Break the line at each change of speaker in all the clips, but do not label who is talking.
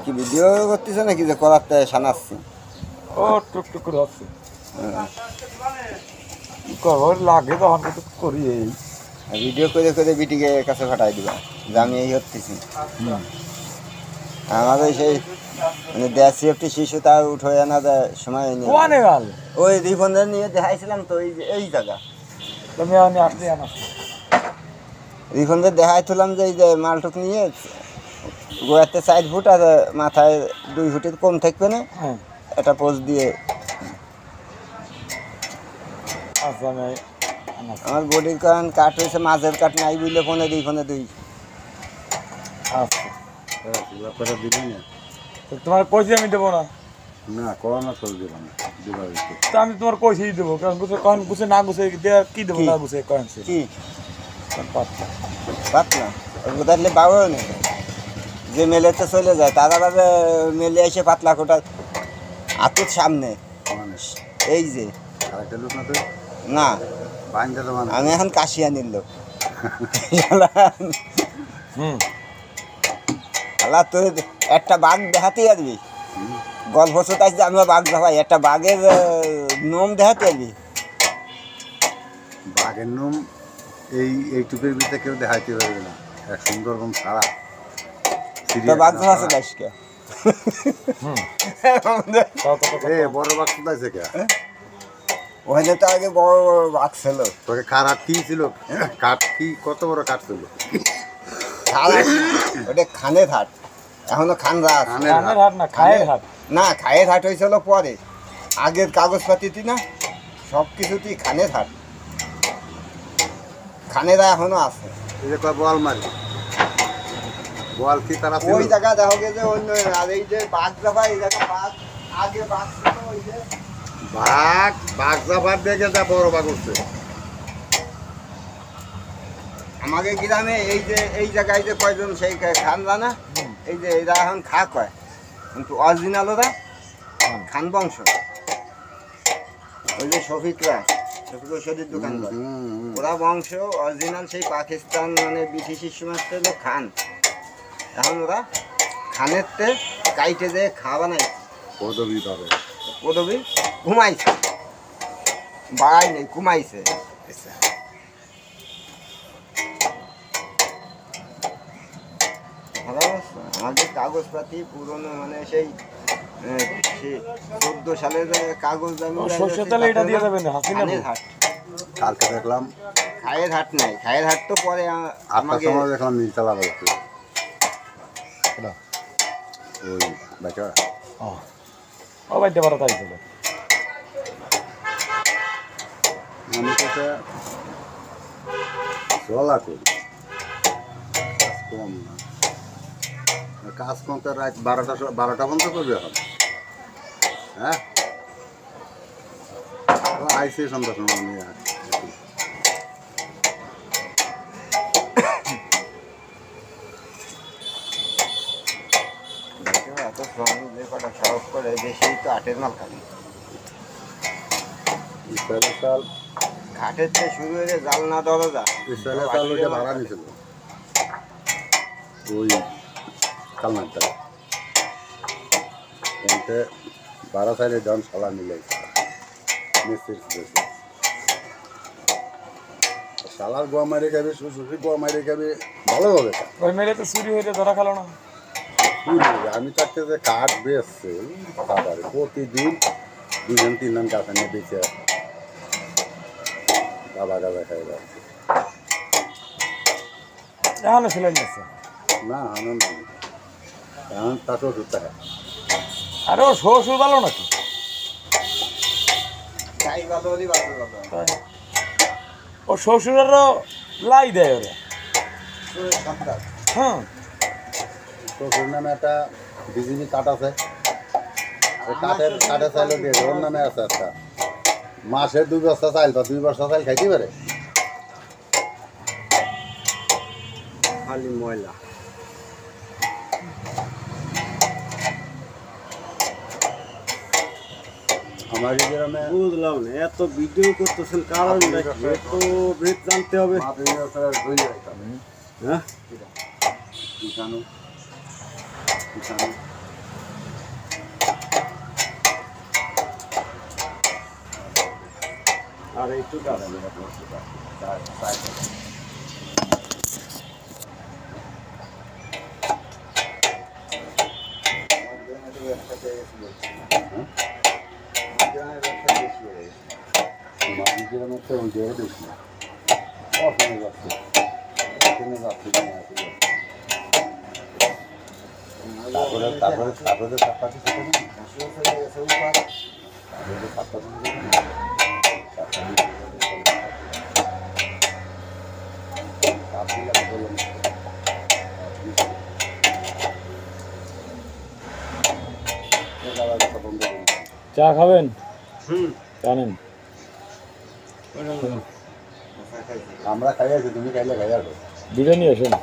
কি ভিডিও করতেছ নাকি যে করাতে শানাচ্ছি?
ও টুকটুক করে হচ্ছে কর লাগে তখন কিছু করি এই
ভিডিও করে করে বিটিকে কাছে ফাটাই দিবা যে আমি এই হতেছি। আমাদের সেই মানে দেশি একটি শিশু তার উঠে না যায় সময় নেই।
কোয়ানে গেল
ওই রিফন্ডার নিয়ে দেখাইছিলাম তো এই জায়গা
তুমি আমি আসলে আনাস
রিফন্ডার দেখাইছিলাম যে এই যে মালটুক নিয়ে গোয়াতে 4 ফুট আর মাথায় 2 ফুটের কম থাকবে না,
হ্যাঁ
একটা পোস্ট দিয়ে।
আচ্ছা আমি আনাস
আমার বডির কারণ কাট হয়েছে, মাঝের কাট নাই বুঝলে ফোনে 2
আচ্ছা
করে দিবি না?
তো তোমার পয়সা আমি দেবো না
না করোনা চল দিব না দিবার
তো আমি তোমার পয়সাই দেবো কারণ গুছে কখন গুছে না গুছে দেওয়া কি দেবো না গুছে কখন সে
কি
পাত্তা
পাতলা তাহলে বাবাও নেই যে মেলেতে চলে যায় তারা ভাবে মেলে এসে পাতলা কোটা আতুর সামনে
মানুষ
এই যে
আরেকটা লোক না তো
না
বাইন্দা তো মানুষ
আমি এখন কাশিয়ানির লোক।
হুম
আল্লাহ তোর একটা বাঘ দেখাতে আসবি, গল্প শোনাই যে আমরা বাঘ দেখাই, একটা বাঘের নোম দেখাতে আসবি।
বাঘের নুম এইটুকুর ভিতরে কেউ দেখাইতে পারবে না, এক সুন্দরবন ছাড়া
তো বাঘ দেখাচ্ছে দাসকে
বড় বাঘ কোথায় কে
ওখানে তো আগে বড় বড় বাঘ ছিল।
তোকে কাঠ কি ছিল, কাঠ কি কত বড় কাঠ ছিল?
ওটা খানের হাট, এখনো খানরা আছে।
খানের হাট না খায়ের হাট
না খায়ের হাট হয়েছিল পরে, আগের কাগজপাতিটি না সব কিছুতেই খানের হাট, খানেরা এখনো আছে।
এই যে বল মারি বল কি তারা
ওই জায়গা দেখো যে অন্য, আর এই যে বাঘ জাফা এই জায়গা বাঘ আগে বাঘ ছিল ওই যে
বাঘ বাঘ জাফার দেখে যা বড় বাঘ উঠছে
আমাদের গ্রামে। এই যে এই জায়গায় যে কয়জন সেই খানরা না, এই যে এরা এখন খা কয়, কিন্তু অরিজিনাল ওরা খান বংশ। ওই যে শফিকরা, শফিক ঔষধির দোকানদার, ওরা বংশ অরিজিনাল সেই পাকিস্তান মানে ব্রিটিশের সময় হলো খান। এখন ওরা খানের তে কাইটে যে খাওয়া নাই
পদবী পাবে
পদবী ঘুমাইছে, বাড়াই নেই ঘুমাইছে। আমাদের কাগজপাতি পুরনো মানে সেই 14 সালের কাগজ
সর্ষে তেলে এটা দিয়ে যাবেন হাসিনা
হাট।
কালকে দেখলাম
খায়ের হাট নাই, খায়ের হাট তো পরে
আপনার সময় দেখলাম নীলতলা বাড়ছে ওই বেটা
ও বাইতে পারো তাই ছিল
আমি কাছে চলা করি কাজ কম না, কাজ কম তো রাত 12টা পর্যন্ত করবে এখন। হ্যাঁ আইসি সন্ধ্যা সময় নিয়ে
এত শ্রম যে কটা সড়ক করে বেশি তো 8-এর মাল খালি।
ইসরায়েলের চাল
ঘাটের থেকে শুরু হয়ে জালনা দরজা
ইসরায়েলের চাল ওইটা ভাড়া নিয়েছিল ওই কালনাটা এতে 12 সাইডে জন সালা মিলে মিস্ত্রি দিয়েছে শালার গোয়া মারে খাবে, শ্বশুরি গোয়া মারে খাবে, ভালো হবে।
ওই মেলে তো চুরি হইলে ধরা খেলো না।
আমি থাকতে যে কাঠ বেচছে বাবারে প্রতিদিন 2-3 জন কাঠ এনে বেচে বাবা গাজা খাই যাচ্ছে।
এখনো সেলাই নিচ্ছে
না আনন্দ নেই, এখন তার শ্বশুর থাকে।
আরে ও শ্বশুর ভালো নাকি?
তাই ভালো হলি ভালো ভালো
তাই। ও শ্বশুরেরও লাই দেয় ওরা। হ্যাঁ
শ্বশুর নামে একটা বিজিবি কাঠ আছে, ওই কাঠের চাইলে দিয়ে ওর নামে আছে একটা, মাসে 2 বস্তা চাইল বা 2 বস্তা চাইল খাইতে পারে।
খালি ময়লা
আমার এই গ্রামে
বুঝলাম না, এত ভিডিও করতেছেন কারণ এত ভেদ জানতে হবে।
হ্যাঁ
হ্যাঁ
জানো
আর একটু কারণ
তারপরে চাপাতি
চা খাবেন?
হুম
জানেন
আমরা খাই আছি, তুমি খাইলে খাই আসো।
বিরিয়ানি আসেন।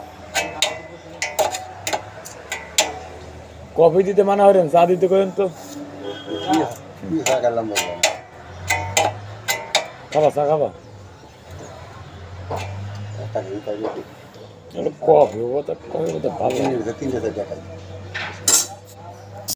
কফি দিতে মানা করেন, চা দিতে করেন তো।
কি চা খেলাম বললাম,
খাবা চা খাবা?
একটা খেয়ে খাইলে
কফি কথা কফি কথা ভালো লাগে।
তিনটে চারটা খাই।